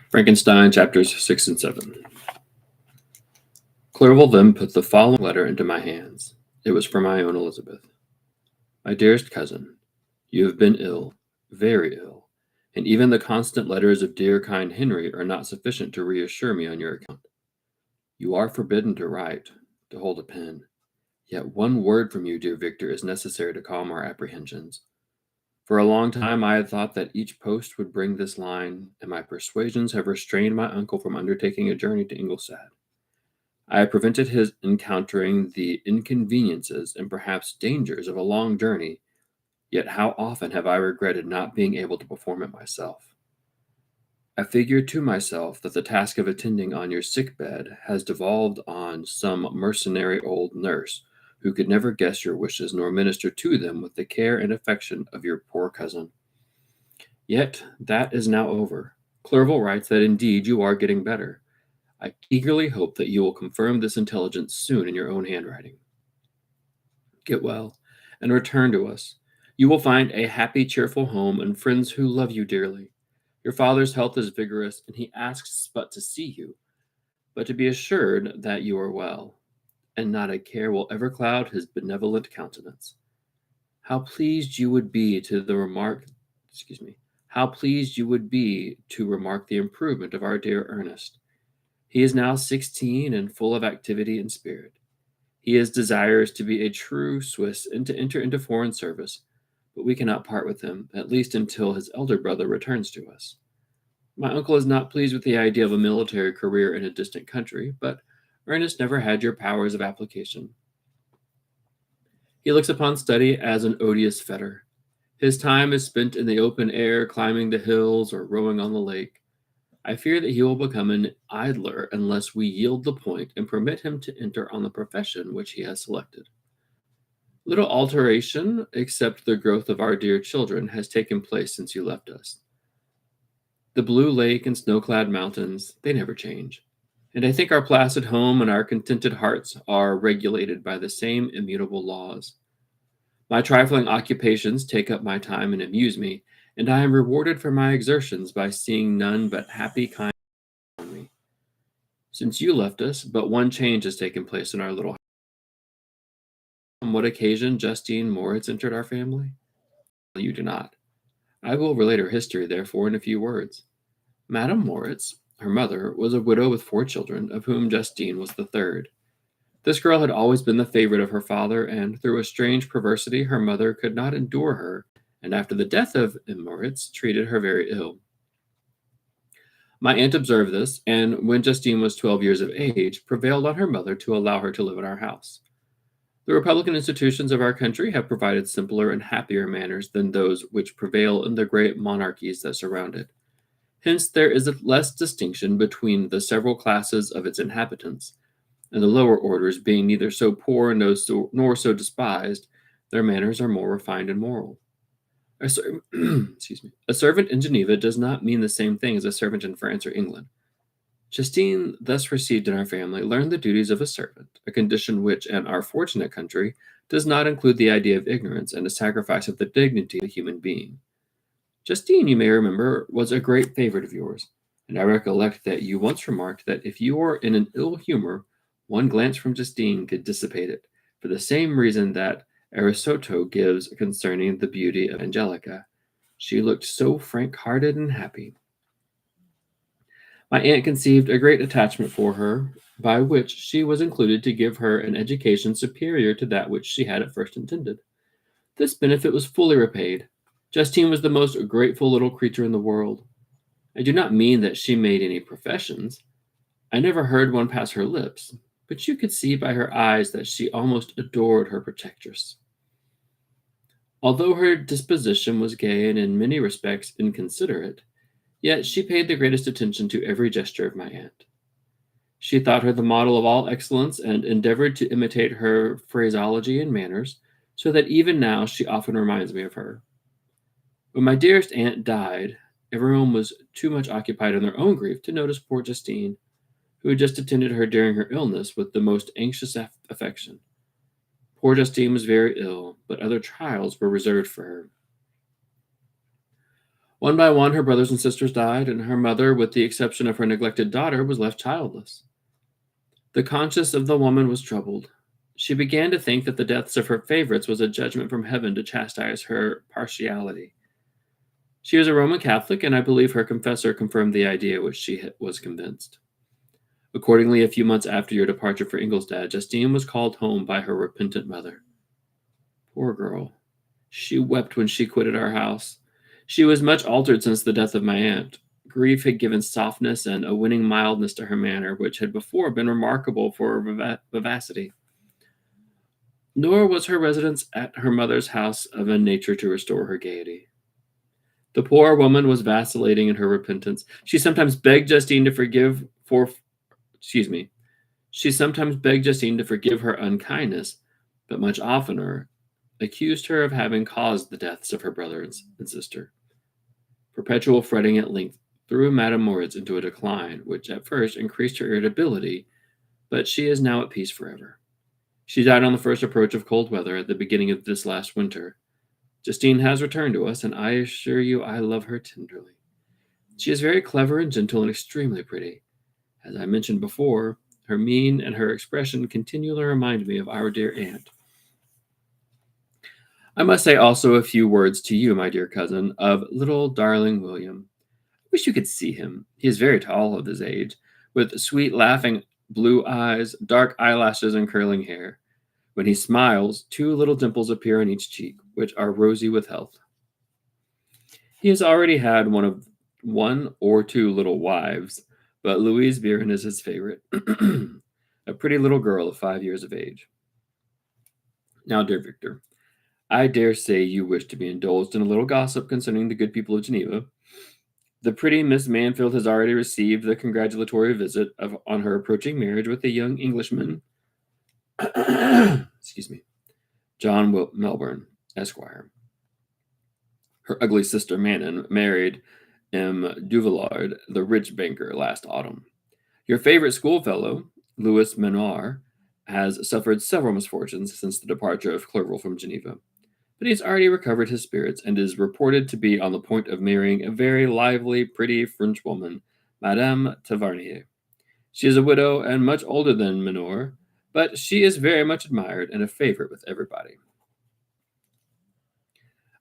Frankenstein, chapters 6 and 7. Clerval then put the following letter into my hands. It was for my own Elizabeth. My dearest cousin, you have been ill, very ill, and even the constant letters of dear kind Henry are not sufficient to reassure me on your account. You are forbidden to write, to hold a pen. Yet one word from you, dear Victor, is necessary to calm our apprehensions. For a long time I had thought that each post would bring this line, and my persuasions have restrained my uncle from undertaking a journey to Ingolstadt. I have prevented his encountering the inconveniences and perhaps dangers of a long journey, yet how often have I regretted not being able to perform it myself. I figure to myself that the task of attending on your sick bed has devolved on some mercenary old nurse who could never guess your wishes nor minister to them with the care and affection of your poor cousin. Yet that is now over. Clerval writes that indeed you are getting better. I eagerly hope that you will confirm this intelligence soon in your own handwriting. Get well, and return to us. You will find a happy, cheerful home and friends who love you dearly. Your father's health is vigorous, and he asks but to see you, but to be assured that you are well, and not a care will ever cloud his benevolent countenance. How pleased you would be to the remark, how pleased you would be to remark the improvement of our dear Ernest. He is now 16 and full of activity and spirit. He is desirous to be a true Swiss and to enter into foreign service, but we cannot part with him, at least until his elder brother returns to us. My uncle is not pleased with the idea of a military career in a distant country, but Ernest never had your powers of application. He looks upon study as an odious fetter. His time is spent in the open air, climbing the hills or rowing on the lake. I fear that he will become an idler unless we yield the point and permit him to enter on the profession which he has selected. Little alteration, except the growth of our dear children, has taken place since you left us. The blue lake and snow-clad mountains, they never change. And I think our placid home and our contented hearts are regulated by the same immutable laws. My trifling occupations take up my time and amuse me, and I am rewarded for my exertions by seeing none but happy kind around me. Since you left us, but one change has taken place in our little house. On what occasion Justine Moritz entered our family? You do not. I will relate her history, therefore, in a few words. Madame Moritz, her mother, was a widow with 4 children, of whom Justine was the third. This girl had always been the favorite of her father, and through a strange perversity her mother could not endure her, and after the death of Moritz, treated her very ill. My aunt observed this, and when Justine was 12 years of age, prevailed on her mother to allow her to live in our house. The republican institutions of our country have provided simpler and happier manners than those which prevail in the great monarchies that surround it. Hence there is less distinction between the several classes of its inhabitants, and the lower orders being neither so poor nor so despised, their manners are more refined and moral. A servant in Geneva does not mean the same thing as a servant in France or England. Justine, thus received in our family, learned the duties of a servant, a condition which, in our fortunate country, does not include the idea of ignorance and a sacrifice of the dignity of a human being. Justine, you may remember, was a great favorite of yours, and I recollect that you once remarked that if you were in an ill humor, one glance from Justine could dissipate it, for the same reason that Aristotle gives concerning the beauty of Angelica. She looked so frank-hearted and happy. My aunt conceived a great attachment for her, by which she was included to give her an education superior to that which she had at first intended. This benefit was fully repaid. Justine was the most grateful little creature in the world. I do not mean that she made any professions. I never heard one pass her lips, but you could see by her eyes that she almost adored her protectress. Although her disposition was gay and in many respects inconsiderate, yet she paid the greatest attention to every gesture of my aunt. She thought her the model of all excellence and endeavored to imitate her phraseology and manners, so that even now she often reminds me of her. When my dearest aunt died, everyone was too much occupied in their own grief to notice poor Justine, who had just attended her during her illness with the most anxious affection. Poor Justine was very ill, but other trials were reserved for her. One by one, her brothers and sisters died, and her mother, with the exception of her neglected daughter, was left childless. The conscience of the woman was troubled. She began to think that the deaths of her favorites was a judgment from heaven to chastise her partiality. She was a Roman Catholic, and I believe her confessor confirmed the idea which she was convinced. Accordingly, a few months after your departure for Ingolstadt, Justine was called home by her repentant mother. Poor girl. She wept when she quitted our house. She was much altered since the death of my aunt. Grief had given softness and a winning mildness to her manner, which had before been remarkable for her vivacity. Nor was her residence at her mother's house of a nature to restore her gaiety. The poor woman was vacillating in her repentance. She sometimes begged Justine to forgive her unkindness, but much oftener accused her of having caused the deaths of her brother and sister. Perpetual fretting at length threw Madame Moritz into a decline, which at first increased her irritability, but she is now at peace forever. She died on the first approach of cold weather at the beginning of this last winter. Justine has returned to us, and I assure you I love her tenderly. She is very clever and gentle and extremely pretty. As I mentioned before, her mien and her expression continually remind me of our dear aunt. I must say also a few words to you, my dear cousin, of little darling William. I wish you could see him. He is very tall of his age, with sweet laughing blue eyes, dark eyelashes, and curling hair. When he smiles, two little dimples appear on each cheek, which are rosy with health. He has already had one or two little wives, but Louise Biron is his favorite, a pretty little girl of 5 years of age. Now, dear Victor, I dare say you wish to be indulged in a little gossip concerning the good people of Geneva. The pretty Miss Manfield has already received the congratulatory visit on her approaching marriage with a young Englishman, excuse me, John Melbourne, Esquire. Her ugly sister Manon married M. Duvillard, the rich banker, last autumn. Your favorite schoolfellow, Louis Menoir, has suffered several misfortunes since the departure of Clerval from Geneva, but he has already recovered his spirits and is reported to be on the point of marrying a very lively, pretty Frenchwoman, Madame Tavernier. She is a widow and much older than Menoir, but she is very much admired and a favorite with everybody.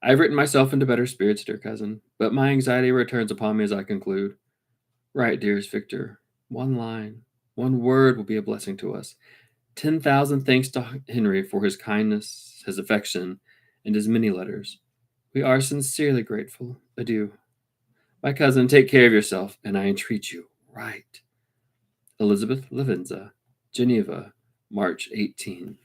I have written myself into better spirits, dear cousin, but my anxiety returns upon me as I conclude. Write, dearest Victor. One line, one word will be a blessing to us. 10,000 thanks to Henry for his kindness, his affection, and his many letters. We are sincerely grateful. Adieu. My cousin, take care of yourself, and I entreat you, write. Elizabeth Lavenza, Geneva, March 18.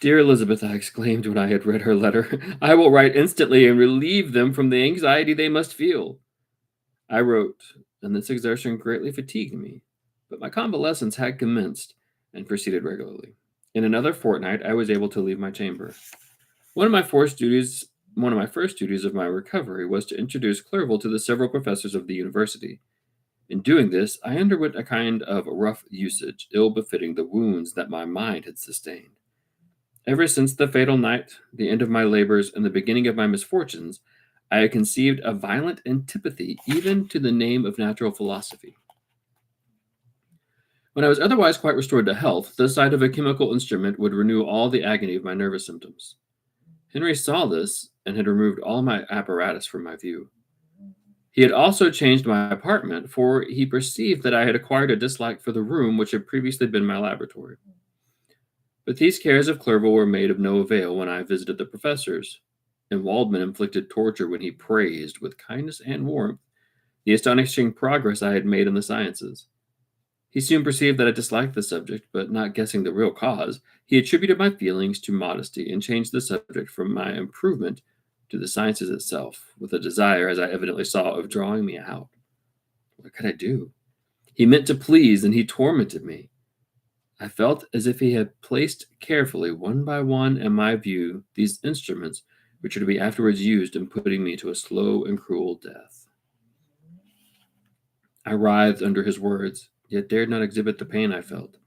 Dear Elizabeth, I exclaimed when I had read her letter, I will write instantly and relieve them from the anxiety they must feel. I wrote, and this exertion greatly fatigued me, but my convalescence had commenced and proceeded regularly. In another fortnight, I was able to leave my chamber. One of my first duties of my recovery was to introduce Clerval to the several professors of the university. In doing this, I underwent a kind of rough usage, ill befitting the wounds that my mind had sustained. Ever since the fatal night, the end of my labors, and the beginning of my misfortunes, I had conceived a violent antipathy even to the name of natural philosophy. When I was otherwise quite restored to health, the sight of a chemical instrument would renew all the agony of my nervous symptoms. Henry saw this and had removed all my apparatus from my view. He had also changed my apartment, for he perceived that I had acquired a dislike for the room which had previously been my laboratory. But these cares of Clerval were made of no avail when I visited the professors, and Waldman inflicted torture when he praised, with kindness and warmth, the astonishing progress I had made in the sciences. He soon perceived that I disliked the subject, but not guessing the real cause, he attributed my feelings to modesty and changed the subject from my improvement to the sciences itself, with a desire, as I evidently saw, of drawing me out. What could I do? He meant to please, and he tormented me. I felt as if he had placed carefully, one by one, in my view, these instruments which are to be afterwards used in putting me to a slow and cruel death. I writhed under his words, yet dared not exhibit the pain I felt.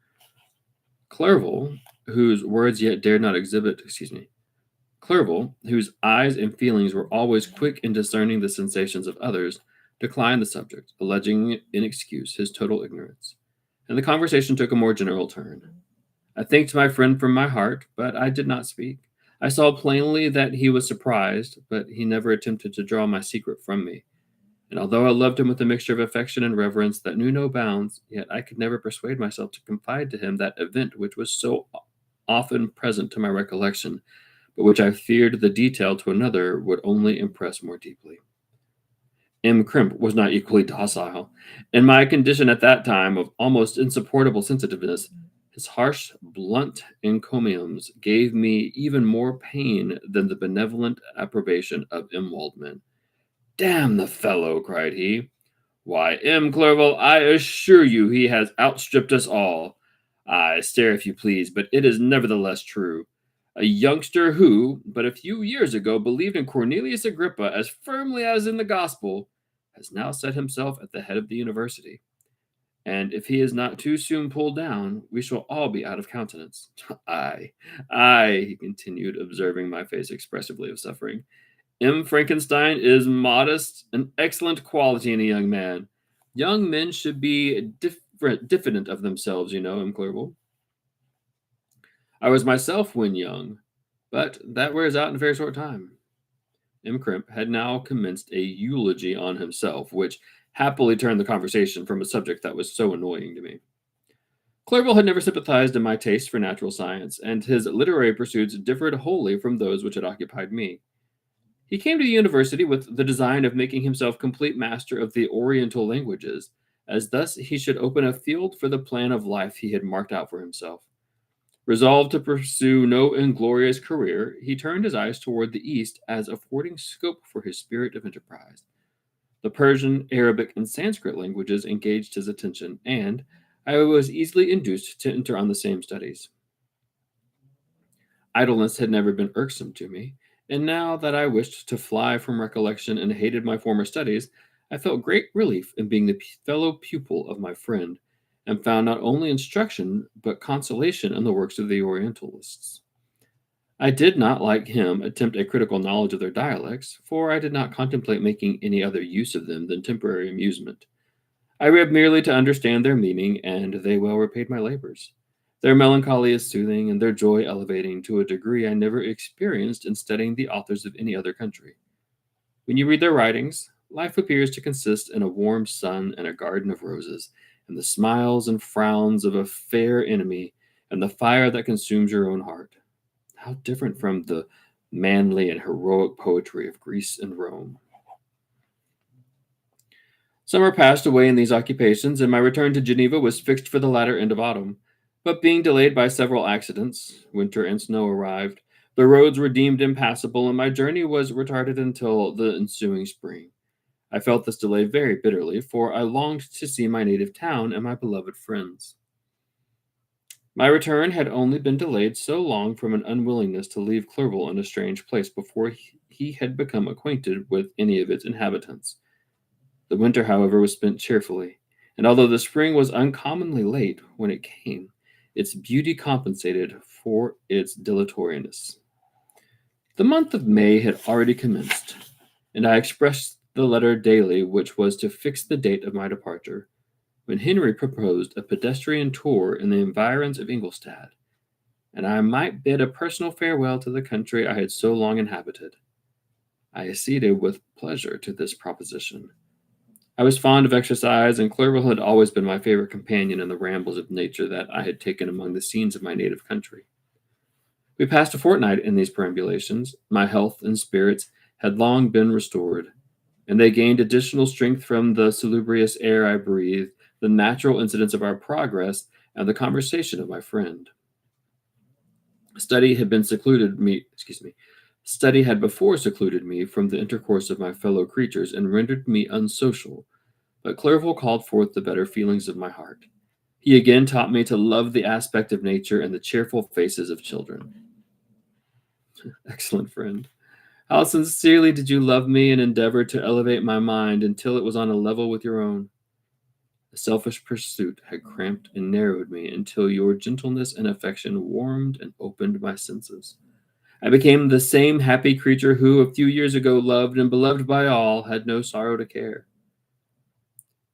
Clerval, whose words yet dared not exhibit, Clerval, whose eyes and feelings were always quick in discerning the sensations of others, declined the subject, alleging in excuse his total ignorance, and the conversation took a more general turn. I thanked my friend from my heart, but I did not speak. I saw plainly that he was surprised, but he never attempted to draw my secret from me. And although I loved him with a mixture of affection and reverence that knew no bounds, yet I could never persuade myself to confide to him that event which was so often present to my recollection, but which I feared the detail to another would only impress more deeply. M. Crimp was not equally docile. In my condition at that time of almost insupportable sensitiveness, his harsh, blunt encomiums gave me even more pain than the benevolent approbation of M. Waldman. "Damn the fellow!" cried he. "Why, M. Clerval, I assure you he has outstripped us all. Ay, stare if you please, but it is nevertheless true. A youngster who, but a few years ago, believed in Cornelius Agrippa as firmly as in the gospel, has now set himself at the head of the university. And if he is not too soon pulled down, we shall all be out of countenance. Ay, ay," he continued, observing my face expressively of suffering. "M. Frankenstein is modest, an excellent quality in a young man. Young men should be diffident of themselves, you know, M. Clerval. I was myself when young, but that wears out in a very short time." M. Crimp had now commenced a eulogy on himself, which happily turned the conversation from a subject that was so annoying to me. Clerval had never sympathized in my taste for natural science, and his literary pursuits differed wholly from those which had occupied me. He came to the university with the design of making himself complete master of the Oriental languages, as thus he should open a field for the plan of life he had marked out for himself. Resolved to pursue no inglorious career, he turned his eyes toward the east as affording scope for his spirit of enterprise. The Persian, Arabic, and Sanskrit languages engaged his attention, and I was easily induced to enter on the same studies. Idleness had never been irksome to me, and now that I wished to fly from recollection and hated my former studies, I felt great relief in being the fellow pupil of my friend, and found not only instruction but consolation in the works of the Orientalists. I did not, like him, attempt a critical knowledge of their dialects, for I did not contemplate making any other use of them than temporary amusement. I read merely to understand their meaning, and they well repaid my labors. Their melancholy is soothing, and their joy elevating to a degree I never experienced in studying the authors of any other country. When you read their writings, life appears to consist in a warm sun and a garden of roses, and the smiles and frowns of a fair enemy, and the fire that consumes your own heart. How different from the manly and heroic poetry of Greece and Rome. Summer passed away in these occupations, and my return to Geneva was fixed for the latter end of autumn. But being delayed by several accidents, winter and snow arrived, the roads were deemed impassable, and my journey was retarded until the ensuing spring. I felt this delay very bitterly, for I longed to see my native town and my beloved friends. My return had only been delayed so long from an unwillingness to leave Clerval in a strange place before he had become acquainted with any of its inhabitants. The winter, however, was spent cheerfully, and although the spring was uncommonly late when it came, its beauty compensated for its dilatoriness. The month of May had already commenced, and I expressed the letter daily which was to fix the date of my departure, when Henry proposed a pedestrian tour in the environs of Ingolstadt, and I might bid a personal farewell to the country I had so long inhabited. I acceded with pleasure to this proposition. I was fond of exercise, and Clerval had always been my favorite companion in the rambles of nature that I had taken among the scenes of my native country. We passed a fortnight in these perambulations. My health and spirits had long been restored, and they gained additional strength from the salubrious air I breathed, the natural incidents of our progress, and the conversation of my friend. Study had been secluded me, excuse me, Study had before secluded me from the intercourse of my fellow creatures and rendered me unsocial, but Clerval called forth the better feelings of my heart. He again taught me to love the aspect of nature and the cheerful faces of children. Excellent friend. How sincerely did you love me and endeavor to elevate my mind until it was on a level with your own. A selfish pursuit had cramped and narrowed me until your gentleness and affection warmed and opened my senses. I became the same happy creature who, a few years ago, loved and beloved by all, had no sorrow to care.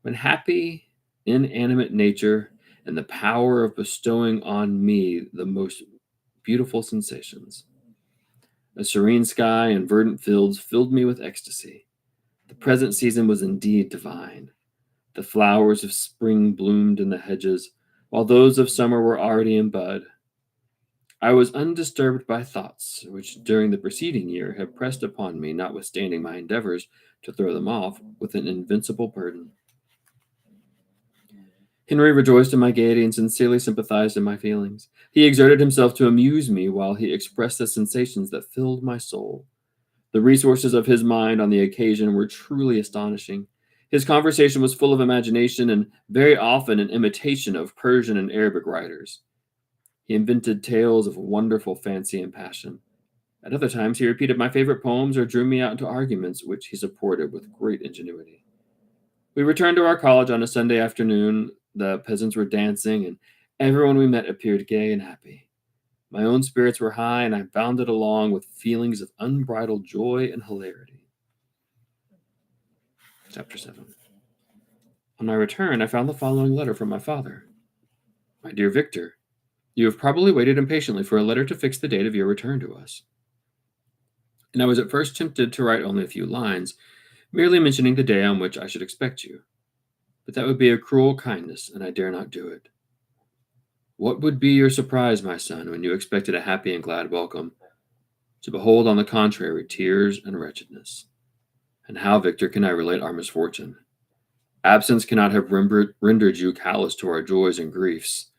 When happy, inanimate nature and the power of bestowing on me the most beautiful sensations. A serene sky and verdant fields filled me with ecstasy. The present season was indeed divine. The flowers of spring bloomed in the hedges, while those of summer were already in bud. I was undisturbed by thoughts which during the preceding year had pressed upon me, notwithstanding my endeavors to throw them off, with an invincible burden. Henry rejoiced in my gaiety and sincerely sympathized in my feelings. He exerted himself to amuse me while he expressed the sensations that filled my soul. The resources of his mind on the occasion were truly astonishing. His conversation was full of imagination and very often an imitation of Persian and Arabic writers. He invented tales of wonderful fancy and passion. At other times, he repeated my favorite poems or drew me out into arguments which he supported with great ingenuity. We returned to our college on a Sunday afternoon. The peasants were dancing, and everyone we met appeared gay and happy. My own spirits were high, and I bounded along with feelings of unbridled joy and hilarity. Chapter 7. On my return, I found the following letter from my father. My dear Victor, you have probably waited impatiently for a letter to fix the date of your return to us. And I was at first tempted to write only a few lines, merely mentioning the day on which I should expect you. But that would be a cruel kindness, and I dare not do it. What would be your surprise, my son, when you expected a happy and glad welcome, to behold, on the contrary, tears and wretchedness? And how, Victor, can I relate our misfortune? Absence cannot have rendered you callous to our joys and griefs.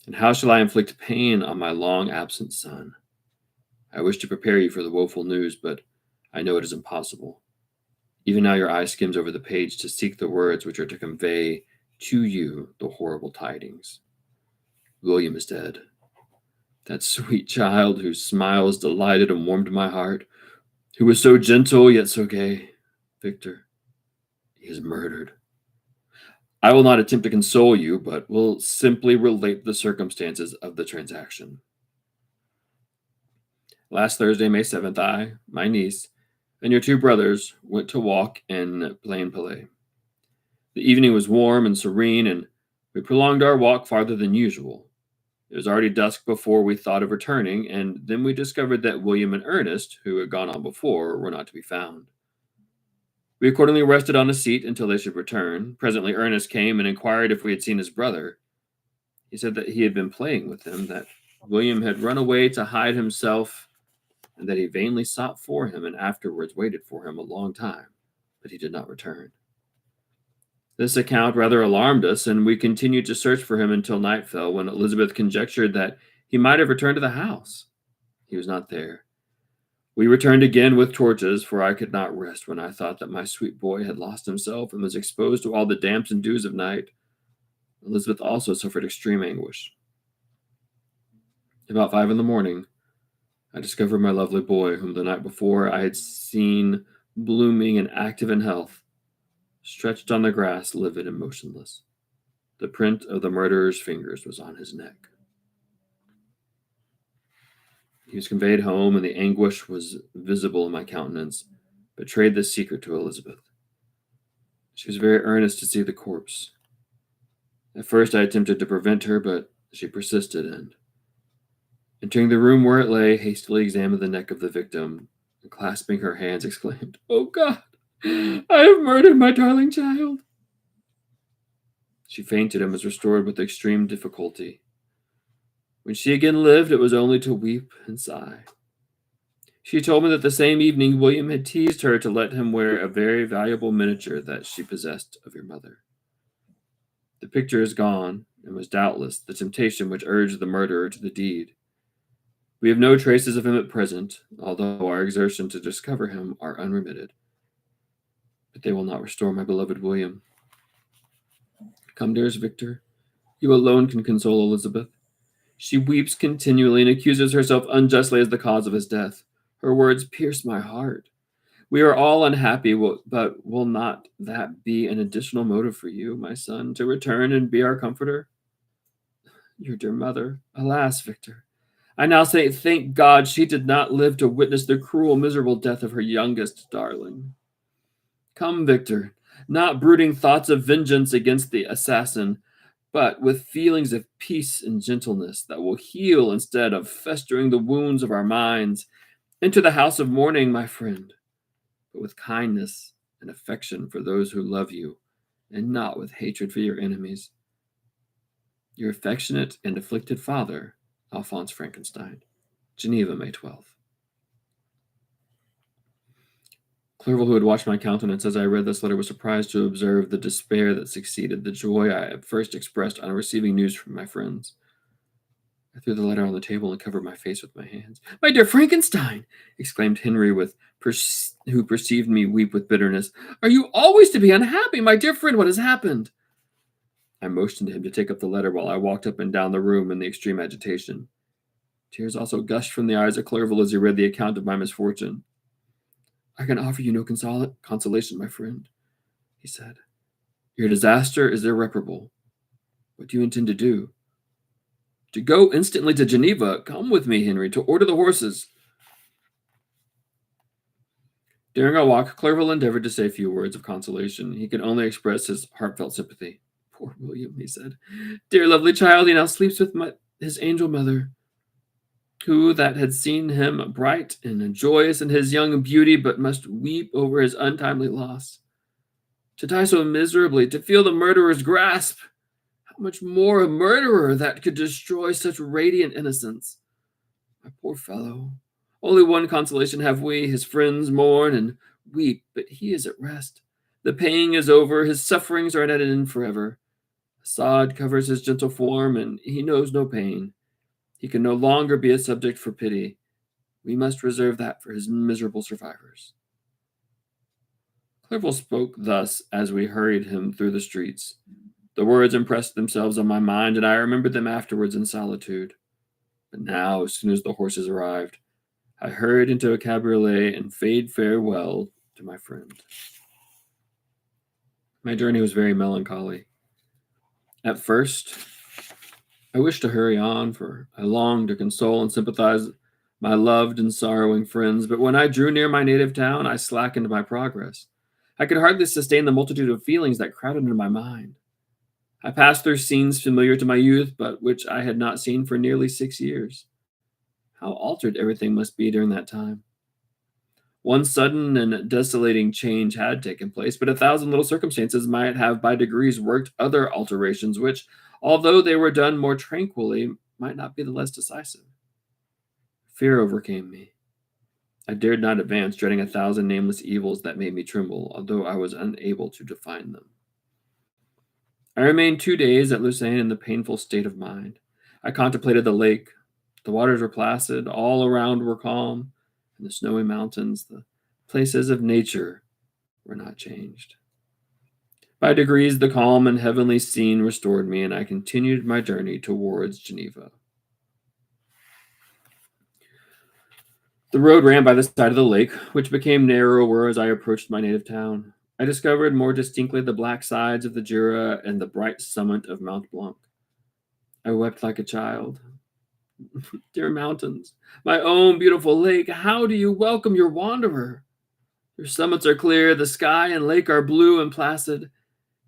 And how shall I inflict pain on my long absent son? I wish to prepare you for the woeful news, but I know it is impossible. Even now your eye skims over the page to seek the words which are to convey to you the horrible tidings. William is dead. That sweet child whose smiles delighted and warmed my heart, who was so gentle yet so gay. Victor, he is murdered. I will not attempt to console you, but will simply relate the circumstances of the transaction. Last Thursday, May 7th, I, my niece, and your two brothers went to walk in Plain Palais. The evening was warm and serene, and we prolonged our walk farther than usual. It was already dusk before we thought of returning, and then we discovered that William and Ernest, who had gone on before, were not to be found. We accordingly rested on a seat until they should return. Presently Ernest came and inquired if we had seen his brother. He said that he had been playing with him, that William had run away to hide himself, and that he vainly sought for him and afterwards waited for him a long time, but he did not return. This account rather alarmed us, and we continued to search for him until night fell, when Elizabeth conjectured that he might have returned to the house. He was not there. We returned again with torches, for I could not rest when I thought that my sweet boy had lost himself and was exposed to all the damps and dews of night. Elizabeth also suffered extreme anguish. About 5 a.m, I discovered my lovely boy, whom the night before I had seen blooming and active in health, stretched on the grass, livid and motionless. The print of the murderer's fingers was on his neck. He was conveyed home, and the anguish was visible in my countenance, betrayed the secret to Elizabeth. She was very earnest to see the corpse. At first I attempted to prevent her, but she persisted, and, entering the room where it lay, hastily examined the neck of the victim, and clasping her hands, exclaimed, "Oh God, I have murdered my darling child." She fainted and was restored with extreme difficulty. When she again lived, it was only to weep and sigh. She told me that the same evening William had teased her to let him wear a very valuable miniature that she possessed of your mother. The picture is gone, and was doubtless the temptation which urged the murderer to the deed. We have no traces of him at present, although our exertions to discover him are unremitted. But they will not restore my beloved William. Come, dearest Victor, you alone can console Elizabeth. She weeps continually and accuses herself unjustly as the cause of his death. Her words pierce my heart. We are all unhappy, but will not that be an additional motive for you, my son, to return and be our comforter? Your dear mother, alas, Victor, I now say, thank God she did not live to witness the cruel, miserable death of her youngest darling. Come, Victor, not brooding thoughts of vengeance against the assassin, but with feelings of peace and gentleness that will heal instead of festering the wounds of our minds. Enter the house of mourning, my friend, but with kindness and affection for those who love you, and not with hatred for your enemies. Your affectionate and afflicted father, Alphonse Frankenstein. Geneva, May 12th. Clerval, who had watched my countenance as I read this letter, was surprised to observe the despair that succeeded the joy I had first expressed on receiving news from my friends. I threw the letter on the table and covered my face with my hands. "My dear Frankenstein!" exclaimed Henry, who perceived me weep with bitterness. "Are you always to be unhappy? My dear friend, what has happened?" I motioned to him to take up the letter while I walked up and down the room in the extreme agitation. Tears also gushed from the eyes of Clerval as he read the account of my misfortune. "I can offer you no consolation, my friend," he said. "Your disaster is irreparable. What do you intend to do?" "To go instantly to Geneva. Come with me, Henry, to order the horses." During our walk, Clerval endeavored to say few words of consolation. He could only express his heartfelt sympathy. "Poor William," he said. "Dear lovely child, he now sleeps with his angel mother, who that had seen him bright and joyous in his young beauty, but must weep over his untimely loss. To die so miserably, to feel the murderer's grasp! How much more a murderer that could destroy such radiant innocence! My poor fellow, only one consolation have we, his friends mourn and weep, but he is at rest. The pain is over, his sufferings are at an end forever. A sod covers his gentle form, and he knows no pain. He can no longer be a subject for pity. We must reserve that for his miserable survivors." Clerval spoke thus as we hurried him through the streets. The words impressed themselves on my mind, and I remembered them afterwards in solitude. But now, as soon as the horses arrived, I hurried into a cabriolet and bade farewell to my friend. My journey was very melancholy. At first, I wished to hurry on, for I longed to console and sympathize my loved and sorrowing friends, but when I drew near my native town, I slackened my progress. I could hardly sustain the multitude of feelings that crowded into my mind. I passed through scenes familiar to my youth, but which I had not seen for nearly 6 years. How altered everything must be during that time! One sudden and desolating change had taken place, but a thousand little circumstances might have by degrees worked other alterations, which, although they were done more tranquilly, might not be the less decisive. Fear overcame me. I dared not advance, dreading a thousand nameless evils that made me tremble, although I was unable to define them. I remained 2 days at Lucerne in the painful state of mind. I contemplated the lake. The waters were placid, all around were calm, and the snowy mountains, the places of nature, were not changed. By degrees, the calm and heavenly scene restored me, and I continued my journey towards Geneva. The road ran by the side of the lake, which became narrower as I approached my native town. I discovered more distinctly the black sides of the Jura and the bright summit of Mont Blanc. I wept like a child. Dear mountains, my own beautiful lake, how do you welcome your wanderer? Your summits are clear, the sky and lake are blue and placid.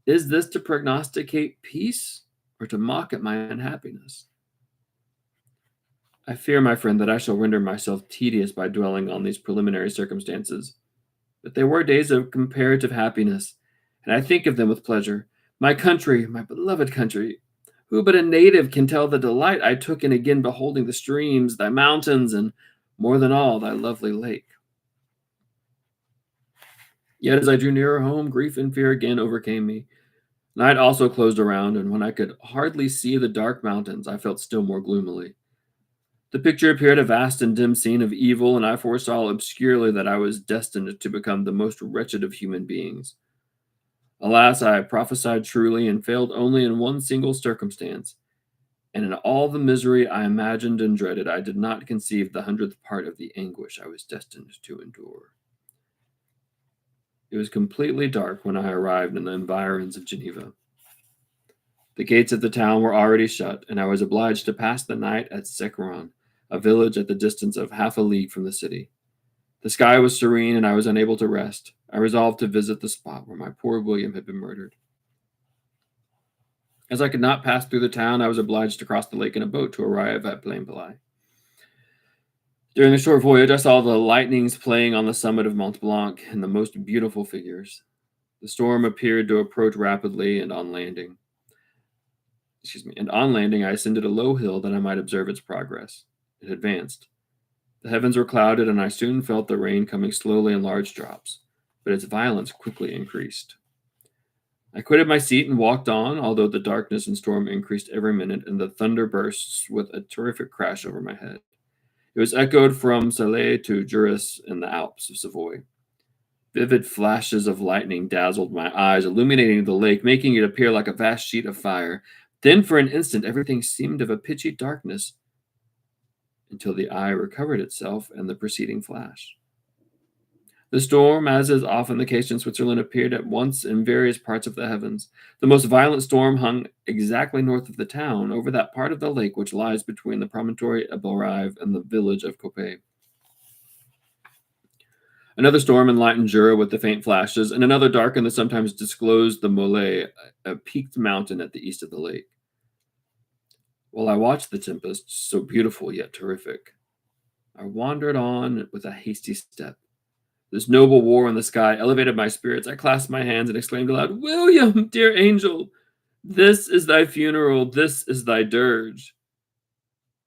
Is this to prognosticate peace or to mock at my unhappiness? I fear, my friend, that I shall render myself tedious by dwelling on these preliminary circumstances. But they were days of comparative happiness, and I think of them with pleasure. My country, my beloved country, who but a native can tell the delight I took in again beholding the streams, thy mountains, and, more than all, thy lovely lake? Yet as I drew nearer home, grief and fear again overcame me. Night also closed around, and when I could hardly see the dark mountains, I felt still more gloomily. The picture appeared a vast and dim scene of evil, and I foresaw obscurely that I was destined to become the most wretched of human beings. Alas, I prophesied truly, and failed only in one single circumstance, and in all the misery I imagined and dreaded, I did not conceive the hundredth part of the anguish I was destined to endure. It was completely dark when I arrived in the environs of Geneva. The gates of the town were already shut, and I was obliged to pass the night at Sequeron, a village at the distance of half a league from the city. The sky was serene, and I was unable to rest. I resolved to visit the spot where my poor William had been murdered. As I could not pass through the town, I was obliged to cross the lake in a boat to arrive at Plainpalais. During the short voyage, I saw the lightnings playing on the summit of Mont Blanc and the most beautiful figures. The storm appeared to approach rapidly, and on landing, I ascended a low hill that I might observe its progress. It advanced. The heavens were clouded, and I soon felt the rain coming slowly in large drops, but its violence quickly increased. I quitted my seat and walked on, although the darkness and storm increased every minute, and the thunder bursts with a terrific crash over my head. It was echoed from Salé to Juras in the Alps of Savoy. Vivid flashes of lightning dazzled my eyes, illuminating the lake, making it appear like a vast sheet of fire. Then, for an instant, everything seemed of a pitchy darkness, until the eye recovered itself and the preceding flash. The storm, as is often the case in Switzerland, appeared at once in various parts of the heavens. The most violent storm hung exactly north of the town, over that part of the lake which lies between the promontory of Belrive and the village of Coppet. Another storm enlightened Jura with the faint flashes, and another darkened the sometimes disclosed the Molay, a peaked mountain at the east of the lake. While I watched the tempest, so beautiful yet terrific, I wandered on with a hasty step. This noble war in the sky elevated my spirits. I clasped my hands and exclaimed aloud, "William, dear angel, this is thy funeral, this is thy dirge."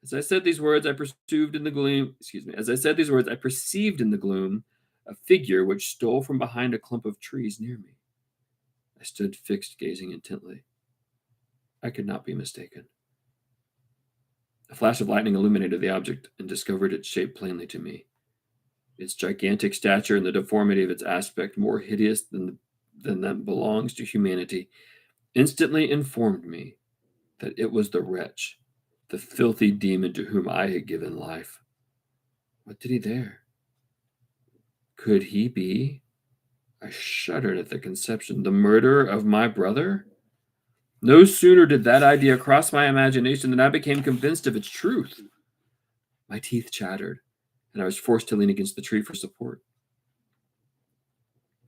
As I said these words, I perceived in the gloom, a figure which stole from behind a clump of trees near me. I stood fixed, gazing intently. I could not be mistaken. A flash of lightning illuminated the object and discovered its shape plainly to me. Its gigantic stature and the deformity of its aspect, more hideous than that belongs to humanity, instantly informed me that it was the wretch, the filthy demon to whom I had given life. What did he there? Could he be? I shuddered at the conception. The murderer of my brother? No sooner did that idea cross my imagination than I became convinced of its truth. My teeth chattered, and I was forced to lean against the tree for support.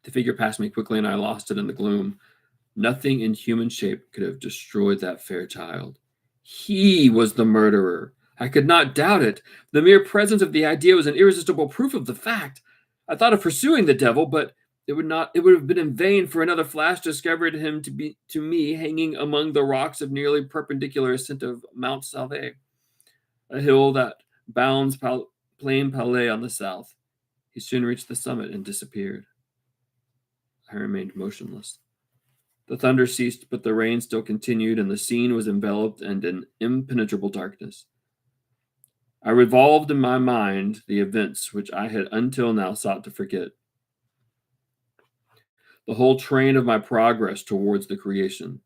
The figure passed me quickly, and I lost it in the gloom. Nothing in human shape could have destroyed that fair child. He was the murderer. I could not doubt it. The mere presence of the idea was an irresistible proof of the fact. I thought of pursuing the devil, but it would have been in vain, for another flash discovered him to me hanging among the rocks of nearly perpendicular ascent of Mount Salve, a hill that bounds Plainpalais on the south. He soon reached the summit and disappeared. I remained motionless. The thunder ceased, but the rain still continued, and the scene was enveloped in an impenetrable darkness. I revolved in my mind the events which I had until now sought to forget. The whole train of my progress towards the creation,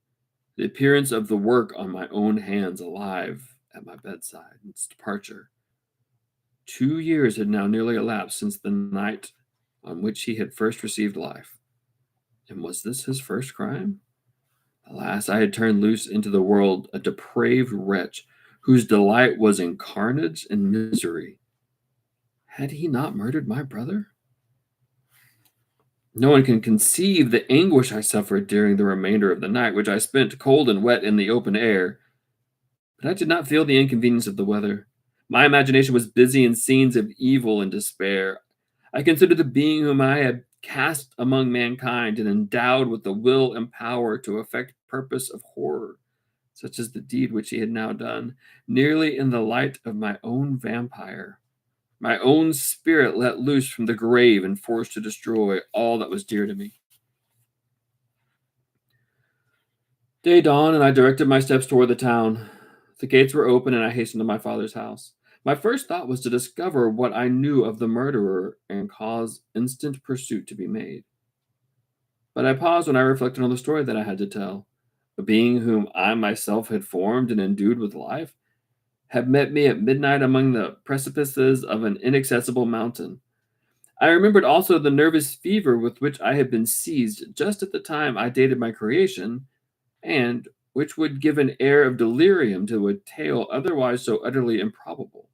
the appearance of the work on my own hands alive at my bedside, its departure. 2 years had now nearly elapsed since the night on which he had first received life. And was this his first crime? Alas, I had turned loose into the world a depraved wretch whose delight was in carnage and misery. Had he not murdered my brother? No one can conceive the anguish I suffered during the remainder of the night, which I spent cold and wet in the open air. But I did not feel the inconvenience of the weather. My imagination was busy in scenes of evil and despair. I considered the being whom I had cast among mankind and endowed with the will and power to effect purpose of horror, such as the deed which he had now done, nearly in the light of my own vampire, my own spirit let loose from the grave and forced to destroy all that was dear to me. Day dawned, and I directed my steps toward the town. The gates were open, and I hastened to my father's house. My first thought was to discover what I knew of the murderer and cause instant pursuit to be made. But I paused when I reflected on the story that I had to tell. A being whom I myself had formed and endued with life had met me at midnight among the precipices of an inaccessible mountain. I remembered also the nervous fever with which I had been seized just at the time I dated my creation, and which would give an air of delirium to a tale otherwise so utterly improbable.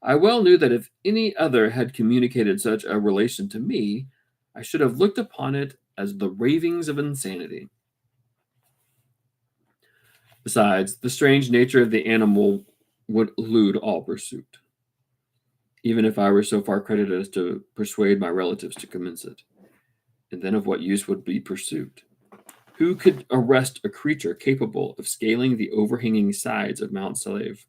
I well knew that if any other had communicated such a relation to me, I should have looked upon it as the ravings of insanity. Besides, the strange nature of the animal would elude all pursuit, even if I were so far credited as to persuade my relatives to commence it. And then of what use would be pursuit? Who could arrest a creature capable of scaling the overhanging sides of Mount Salave?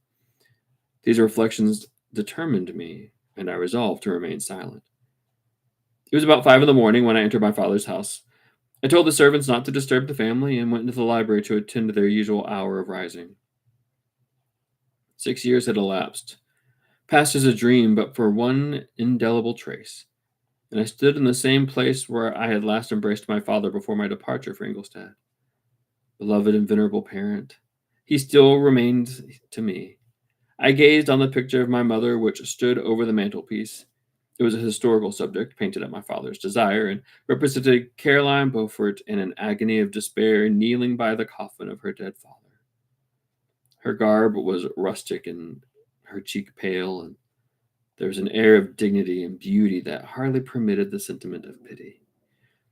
These reflections determined me, and I resolved to remain silent. It was about 5 in the morning when I entered my father's house. I told the servants not to disturb the family and went into the library to attend to their usual hour of rising. 6 years had elapsed, passed as a dream but for one indelible trace, and I stood in the same place where I had last embraced my father before my departure for Ingolstadt. Beloved and venerable parent, he still remained to me. I gazed on the picture of my mother which stood over the mantelpiece. It was a historical subject, painted at my father's desire, and represented Caroline Beaufort in an agony of despair, kneeling by the coffin of her dead father. Her garb was rustic and her cheek pale, and there was an air of dignity and beauty that hardly permitted the sentiment of pity.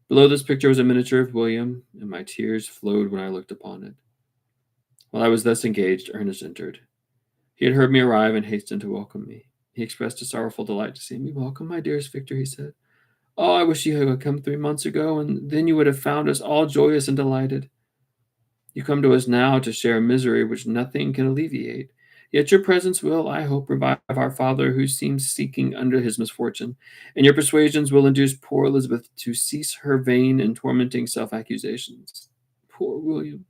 Below this picture was a miniature of William, and my tears flowed when I looked upon it. While I was thus engaged, Ernest entered. He had heard me arrive and hastened to welcome me. He expressed a sorrowful delight to see me. Welcome, my dearest Victor, he said. Oh, I wish you had come 3 months ago, and then you would have found us all joyous and delighted. You come to us now to share a misery which nothing can alleviate. Yet your presence will, I hope, revive our father who seems sinking under his misfortune, and your persuasions will induce poor Elizabeth to cease her vain and tormenting self-accusations. Poor William!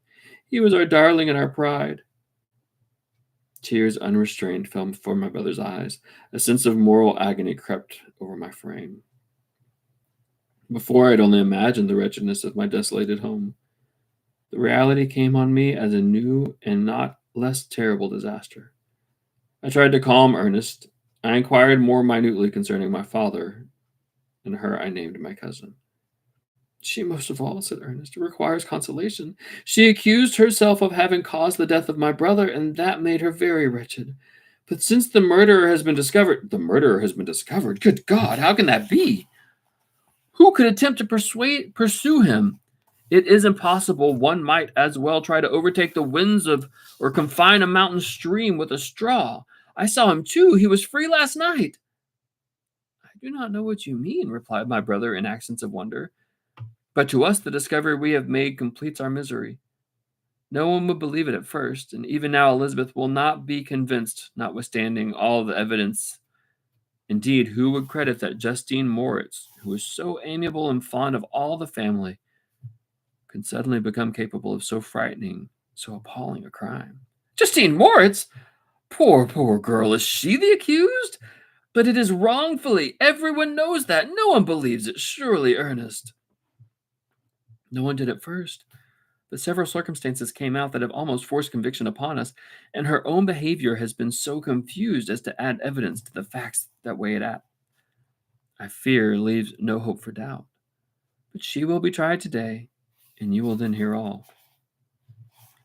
He was our darling and our pride. Tears unrestrained fell before my brother's eyes. A sense of moral agony crept over my frame. Before I had only imagined the wretchedness of my desolated home. The reality came on me as a new and not less terrible disaster. I tried to calm Ernest. I inquired more minutely concerning my father, and her I named my cousin. She most of all, said Ernest, requires consolation. She accused herself of having caused the death of my brother, and that made her very wretched. But since the murderer has been discovered, Good God, how can that be? Who could attempt to pursue him? It is impossible. One might as well try to overtake the winds or confine a mountain stream with a straw. I saw him too. He was free last night. I do not know what you mean, replied my brother in accents of wonder. But to us the discovery we have made completes our misery. No one would believe it at first, and even now Elizabeth will not be convinced, notwithstanding all the evidence. Indeed, who would credit that Justine Moritz, who was so amiable and fond of all the family, could suddenly become capable of so frightening, so appalling a crime? Justine Moritz? Poor girl, is she the accused? But it is wrongfully. Everyone knows that. No one believes it. Surely, Ernest. No one did at first, but several circumstances came out that have almost forced conviction upon us, and her own behavior has been so confused as to add evidence to the facts that weigh it out. I fear leaves no hope for doubt. But she will be tried today, and you will then hear all.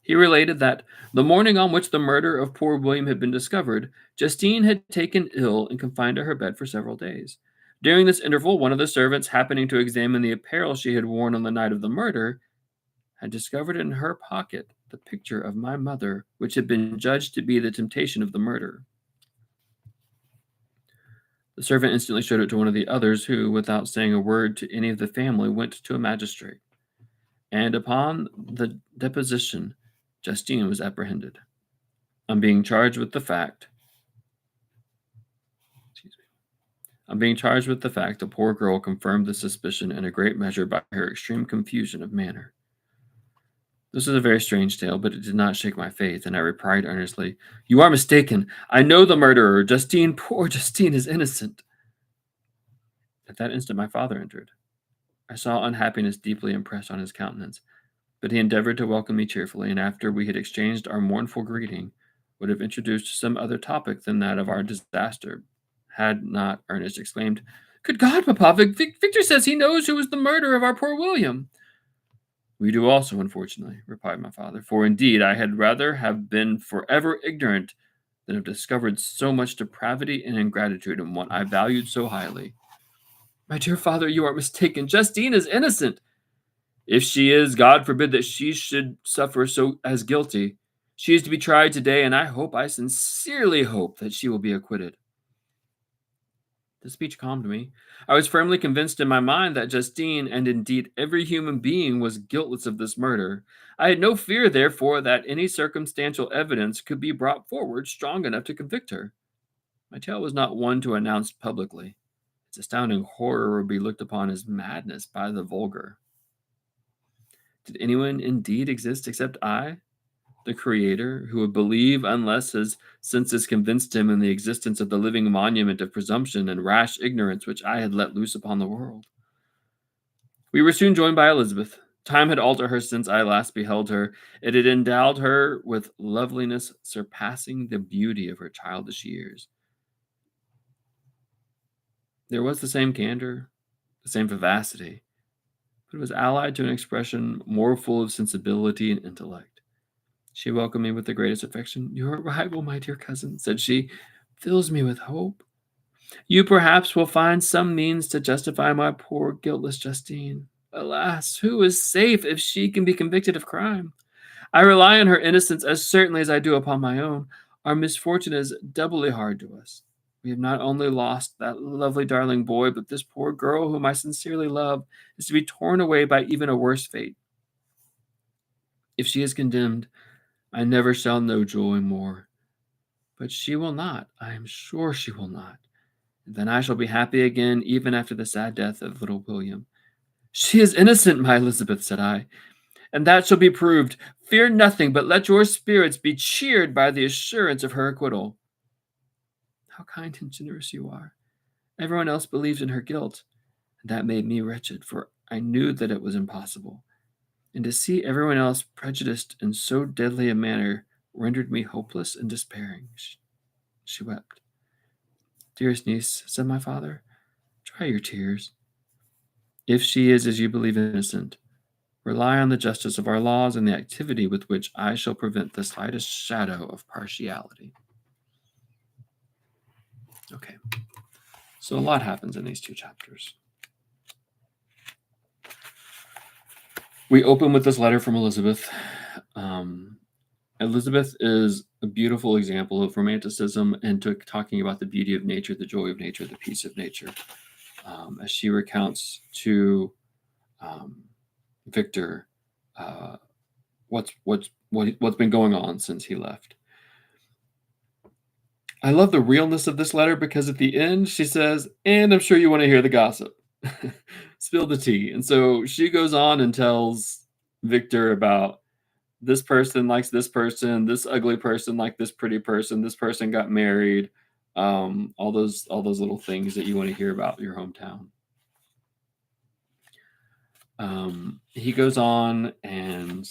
He related that the morning on which the murder of poor William had been discovered, Justine had taken ill and confined to her bed for several days. During this interval, one of the servants, happening to examine the apparel she had worn on the night of the murder, had discovered in her pocket the picture of my mother, which had been judged to be the temptation of the murder. The servant instantly showed it to one of the others, who, without saying a word to any of the family, went to a magistrate. And upon the deposition, Justine was apprehended. On being charged with the fact, the poor girl confirmed the suspicion in a great measure by her extreme confusion of manner. This was a very strange tale, but it did not shake my faith, and I replied earnestly, You are mistaken. I know the murderer. Poor Justine is innocent. At that instant my father entered. I saw unhappiness deeply impressed on his countenance, but he endeavored to welcome me cheerfully, and after we had exchanged our mournful greeting, would have introduced some other topic than that of our disaster, had not Ernest exclaimed, Good God, Papa, Victor says he knows who was the murderer of our poor William. We do also, unfortunately, replied my father, for indeed I had rather have been forever ignorant than have discovered so much depravity and ingratitude in one I valued so highly. My dear father, you are mistaken. Justine is innocent. If she is, God forbid that she should suffer so as guilty. She is to be tried today, and I sincerely hope, that she will be acquitted. The speech calmed me. I was firmly convinced in my mind that Justine, and indeed every human being, was guiltless of this murder. I had no fear, therefore, that any circumstantial evidence could be brought forward strong enough to convict her. My tale was not one to announce publicly. Its astounding horror would be looked upon as madness by the vulgar. Did anyone indeed exist except I, the Creator, who would believe unless his senses convinced him in the existence of the living monument of presumption and rash ignorance which I had let loose upon the world? We were soon joined by Elizabeth. Time had altered her since I last beheld her. It had endowed her with loveliness surpassing the beauty of her childish years. There was the same candor, the same vivacity, but it was allied to an expression more full of sensibility and intellect. She welcomed me with the greatest affection. Your arrival, my dear cousin, said she, fills me with hope. You perhaps will find some means to justify my poor guiltless Justine. Alas, who is safe if she can be convicted of crime? I rely on her innocence as certainly as I do upon my own. Our misfortune is doubly hard to us. We have not only lost that lovely darling boy, but this poor girl whom I sincerely love is to be torn away by even a worse fate. If she is condemned, I never shall know joy more. But she will not. I am sure she will not. And then I shall be happy again, even after the sad death of little William. She is innocent, my Elizabeth, said I, and that shall be proved. Fear nothing, but let your spirits be cheered by the assurance of her acquittal. How kind and generous you are. Everyone else believed in her guilt, and that made me wretched, for I knew that it was impossible. And to see everyone else prejudiced in so deadly a manner rendered me hopeless and despairing. She wept. Dearest niece, said my father, dry your tears. If she is, as you believe, innocent, rely on the justice of our laws and the activity with which I shall prevent the slightest shadow of partiality. Okay, so a lot happens in these two chapters. We open with this letter from Elizabeth. Elizabeth is a beautiful example of romanticism and talking about the beauty of nature, the joy of nature, the peace of nature, as she recounts to Victor what's been going on since he left. I love the realness of this letter because at the end she says, and I'm sure you want to hear the gossip. Spill the tea. And so she goes on and tells Victor about this person likes this person, this ugly person liked this pretty person, this person got married, all those little things that you want to hear about your hometown. He goes on and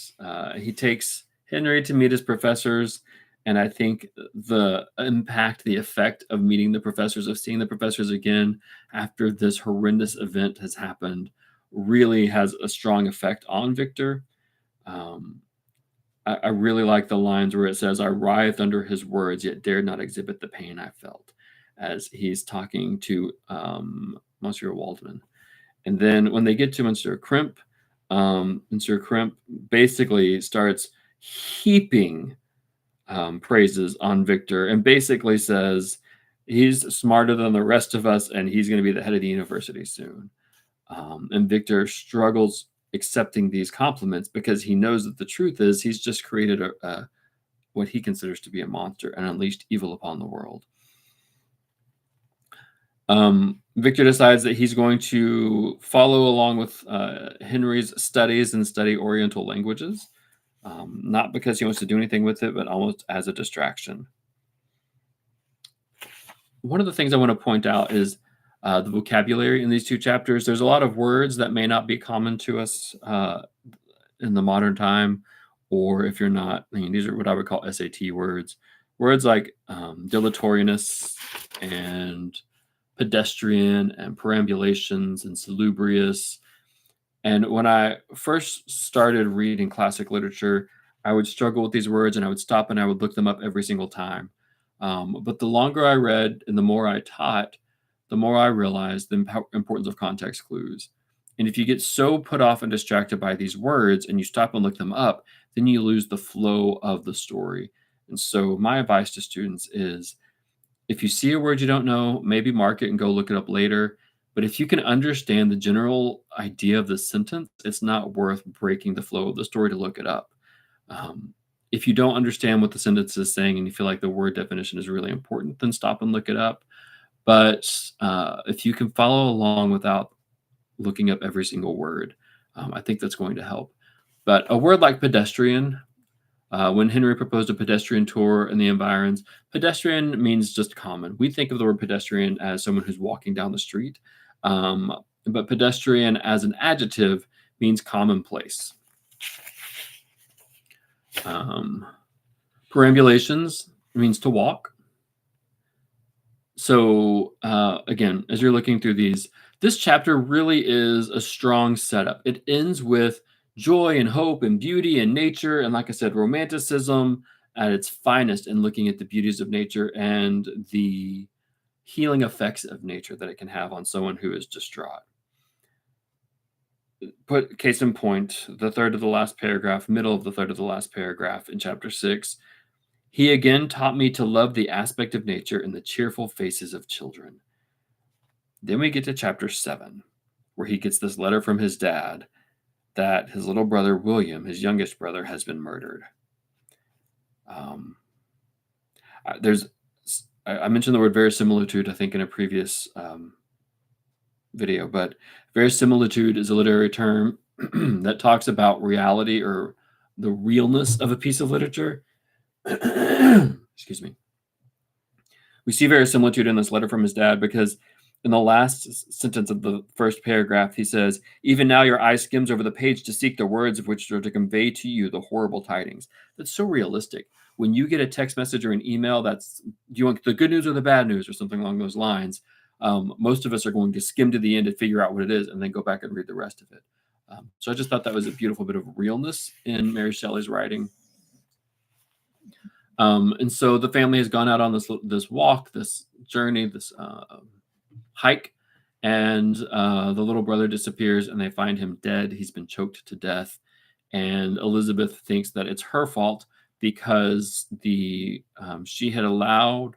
he takes Henry to meet his professors. And I think the impact, the effect of meeting the professors, of seeing the professors again after this horrendous event has happened, really has a strong effect on Victor. I really like the lines where it says, I writhed under his words, yet dared not exhibit the pain I felt, as he's talking to Monsieur Waldman. And then when they get to Monsieur Crimp basically starts heaping praises on Victor and basically says he's smarter than the rest of us and he's going to be the head of the university soon. And Victor struggles accepting these compliments because he knows that the truth is he's just created what he considers to be a monster and unleashed evil upon the world. Victor decides that he's going to follow along with Henry's studies and study Oriental languages, not because he wants to do anything with it, but almost as a distraction. One of the things I want to point out is the vocabulary in these two chapters. There's a lot of words that may not be common to us in the modern time, or if you're not, these are what I would call SAT words. Words like dilatoriness and pedestrian and perambulations and salubrious. And when I first started reading classic literature, I would struggle with these words and I would stop and I would look them up every single time. But the longer I read and the more I taught, the more I realized the importance of context clues. And if you get so put off and distracted by these words and you stop and look them up, then you lose the flow of the story. And so, my advice to students is if you see a word you don't know, maybe mark it and go look it up later. But if you can understand the general idea of the sentence, it's not worth breaking the flow of the story to look it up. Um, if you don't understand what the sentence is saying and you feel like the word definition is really important, then stop and look it up. But if you can follow along without looking up every single word, I think that's going to help. But a word like pedestrian, when Henry proposed a pedestrian tour in the environs, pedestrian means just common. We think of the word pedestrian as someone who's walking down the street, but pedestrian as an adjective means commonplace. Perambulations means to walk. So again, as you're looking through these, this chapter really is a strong setup. It ends with joy and hope and beauty and nature. And like I said, romanticism at its finest in looking at the beauties of nature and the healing effects of nature that it can have on someone who is distraught. Put case in point, the third of the last paragraph, middle of the third of the last paragraph in chapter 6. He again taught me to love the aspect of nature in the cheerful faces of children. Then we get to chapter 7, where he gets this letter from his dad that his little brother, William, his youngest brother, has been murdered. I mentioned the word verisimilitude, I think, in a previous video, but verisimilitude is a literary term that talks about reality or the realness of a piece of literature. Excuse me. We see verisimilitude in this letter from his dad because in the last sentence of the first paragraph, he says, "Even now your eye skims over the page to seek the words of which are to convey to you the horrible tidings." That's so realistic. When you get a text message or an email that's, do you want the good news or the bad news or something along those lines, most of us are going to skim to the end to figure out what it is and then go back and read the rest of it. So I just thought that was a beautiful bit of realness in Mary Shelley's writing. And so the family has gone out on this walk, this journey, this hike, and the little brother disappears and they find him dead. He's been choked to death. And Elizabeth thinks that it's her fault because she had allowed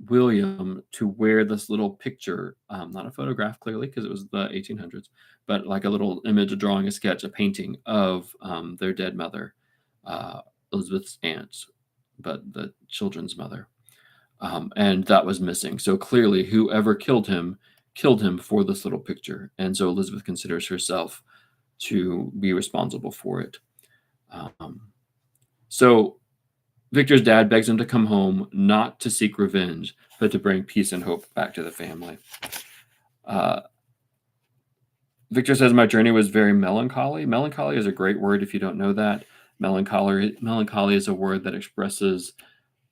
William to wear this little picture, not a photograph clearly because it was the 1800s, but like a little image, a drawing, a sketch, a painting of their dead mother, Elizabeth's aunt, but the children's mother. And that was missing. So clearly whoever killed him for this little picture. And so Elizabeth considers herself to be responsible for it. So Victor's dad begs him to come home, not to seek revenge, but to bring peace and hope back to the family. Victor says, "My journey was very melancholy." Melancholy is a great word if you don't know that. Melancholy is a word that expresses,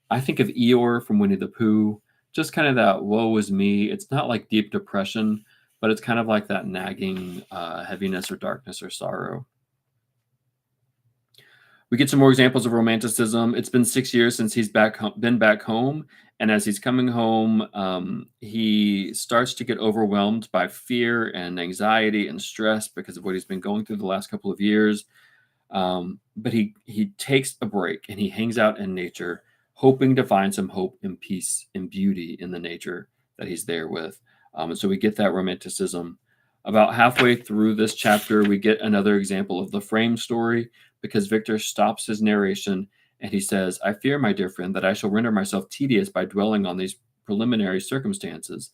I think of Eeyore from Winnie the Pooh, just kind of that woe is me. It's not like deep depression, but it's kind of like that nagging heaviness or darkness or sorrow. We get some more examples of romanticism. It's been 6 years since he's been back home. And as he's coming home, he starts to get overwhelmed by fear and anxiety and stress because of what he's been going through the last couple of years. But he takes a break and he hangs out in nature, hoping to find some hope and peace and beauty in the nature that he's there with. And so we get that romanticism. About halfway through this chapter, we get another example of the frame story because Victor stops his narration and he says, "I fear, my dear friend, that I shall render myself tedious by dwelling on these preliminary circumstances."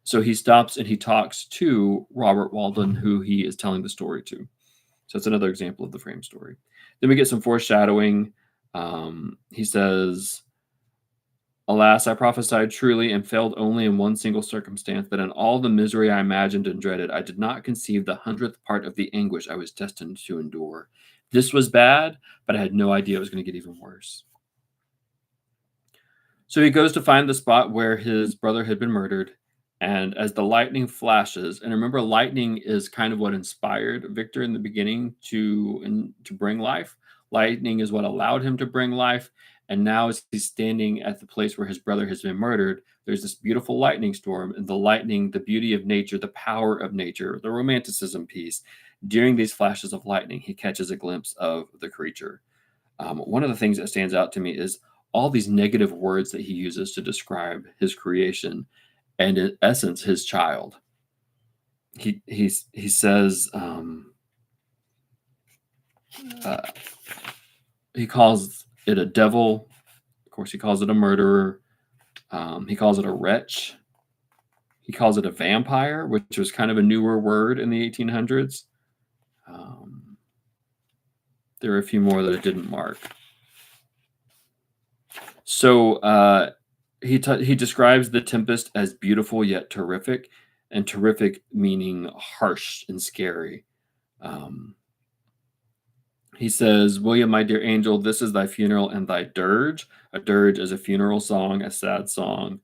So he stops and he talks to Robert Walden, who he is telling the story to. So it's another example of the frame story. Then we get some foreshadowing. He says, "Alas, I prophesied truly and failed only in one single circumstance, that in all the misery I imagined and dreaded, I did not conceive the 100th part of the anguish I was destined to endure. This was bad, but I had no idea it was going to get even worse." So he goes to find the spot where his brother had been murdered. And as the lightning flashes, and remember, lightning is kind of what inspired Victor in the beginning to bring life. Lightning is what allowed him to bring life. And now, as he's standing at the place where his brother has been murdered, there's this beautiful lightning storm, and the lightning, the beauty of nature, the power of nature, the romanticism piece. During these flashes of lightning, he catches a glimpse of the creature. One of the things that stands out to me is all these negative words that he uses to describe his creation, and in essence, his child. He says uh, he calls it a devil. Of course, he calls it a murderer. He calls it a wretch. He calls it a vampire, which was kind of a newer word in the 1800s. There are a few more that it didn't mark. So he describes the tempest as beautiful yet terrific, and terrific meaning harsh and scary. He says, "William, my dear angel, this is thy funeral and thy dirge." A dirge is a funeral song, a sad song.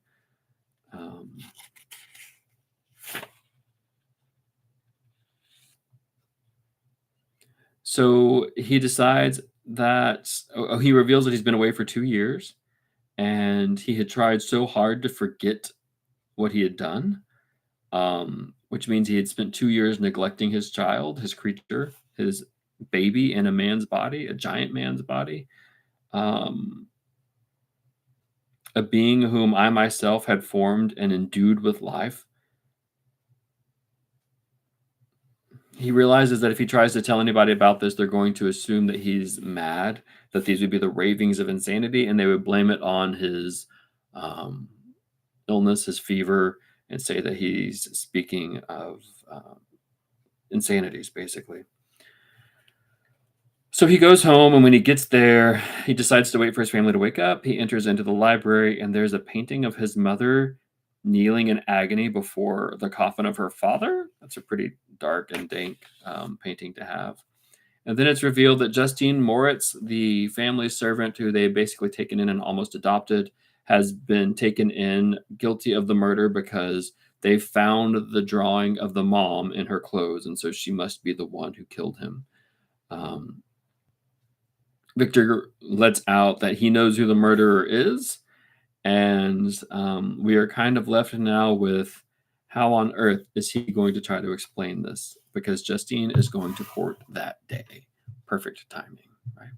So he decides that he reveals that he's been away for 2 years, and he had tried so hard to forget what he had done, which means he had spent 2 years neglecting his child, his creature, his baby in a man's body, a giant man's body, um, a being whom I myself had formed and endued with life. He realizes that if he tries to tell anybody about this, they're going to assume that he's mad, that these would be the ravings of insanity, and they would blame it on his um, illness, his fever, and say that he's speaking of insanities, basically. So he goes home, and when he gets there, he decides to wait for his family to wake up. He enters into the library, and there's a painting of his mother kneeling in agony before the coffin of her father. That's a pretty dark and dank painting to have. And then it's revealed that Justine Moritz, the family servant who they had basically taken in and almost adopted, has been taken in guilty of the murder because they found the drawing of the mom in her clothes, and so she must be the one who killed him. Um, Victor lets out that he knows who the murderer is, and we are kind of left now with how on earth is he going to try to explain this? Because Justine is going to court that day. Perfect timing, right?